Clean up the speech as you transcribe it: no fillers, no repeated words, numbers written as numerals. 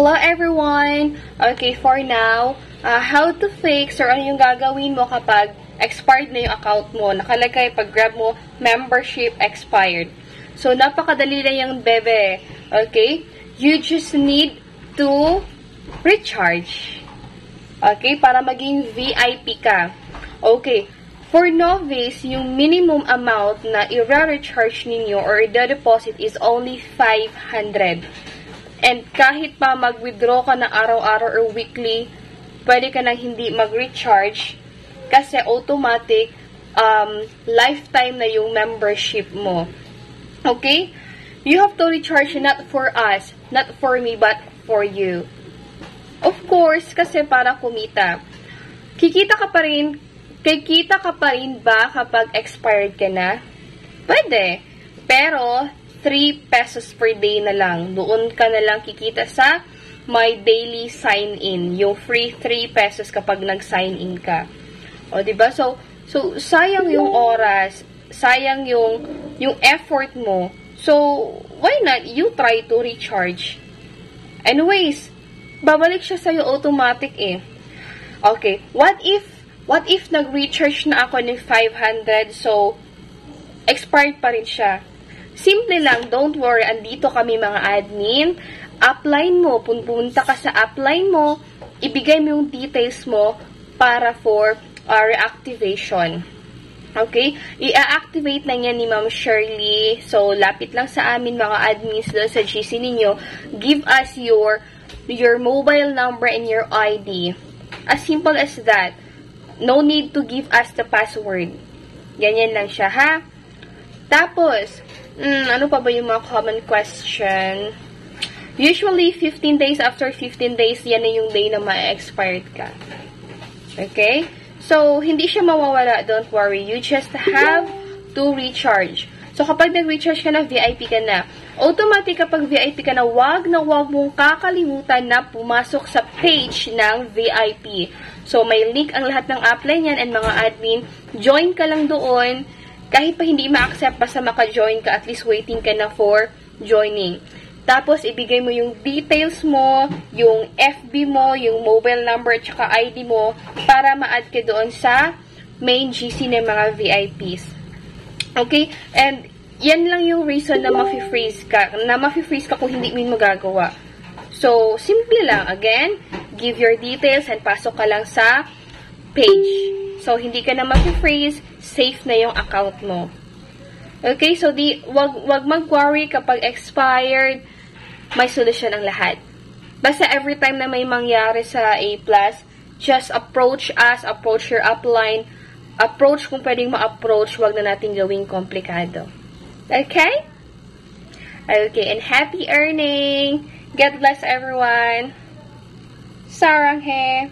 Hello everyone! Okay, for now, how to fix or ano yung gagawin mo kapag expired na yung account mo. Nakalagay pag grab mo, membership expired. So, napakadali lang yung bebe. Okay? You just need to recharge. Okay? Para maging VIP ka. Okay. For novice, yung minimum amount na i-recharge ninyo or i-deposit is only 500. And kahit pa mag-withdraw ka na araw-araw or weekly, pwede ka nang hindi mag-recharge kasi automatic lifetime na yung membership mo. Okay? You have to recharge not for us, not for me, but for you. Of course, kasi para kumita. Kikita ka pa rin ba kapag expired ka na? Pwede. Pero 3 pesos per day na lang. Doon ka na lang kikita sa my daily sign-in. Yung free 3 pesos kapag nag-sign-in ka. O, diba? So, sayang yung oras. Sayang yung effort mo. So, why not? You try to recharge. Anyways, babalik siya sa'yo automatic eh. Okay. What if nag-recharge na ako ng 500, so, expired pa rin siya? Simple lang, don't worry, andito kami mga admin. Upline mo, punta ka sa upline mo, ibigay mo yung details mo para for reactivation. Okay? I-activate na yan ni Ma'am Shirley. So, lapit lang sa amin mga admins doon sa GC ninyo. Give us your mobile number and your ID. As simple as that. No need to give us the password. Ganyan lang siya, ha? Tapos, ano pa ba yung mga common question? Usually, 15 days after 15 days, yan na yung day na ma-expired ka. Okay? So, hindi siya mawawala. Don't worry. You just have to recharge. So, kapag nag-recharge ka na, VIP ka na. Automatic kapag VIP ka na, wag mong kakalimutan na pumasok sa page ng VIP. So, may link ang lahat ng upline yan and mga admin. Join ka lang doon. Kahit pa hindi ma-accept, basta maka-join ka, at least waiting ka na for joining. Tapos, ibigay mo yung details mo, yung FB mo, yung mobile number, at saka ID mo, para ma-add ka doon sa main GC ng mga VIPs. Okay? And, yan lang yung reason na ma-freeze ka kung hindi mo magagawa. So, simple lang. Again, give your details and pasok ka lang sa page. So, hindi ka na ma-freeze, safe na yung account mo. Okay? So, wag mag-worry kapag expired, may solusyon ang lahat. Basta every time na may mangyari sa A+, just approach us, approach your upline, approach kung pwedeng ma-approach, wag na natin gawing komplikado. Okay? Okay, and happy earning! God bless everyone! Sarang he!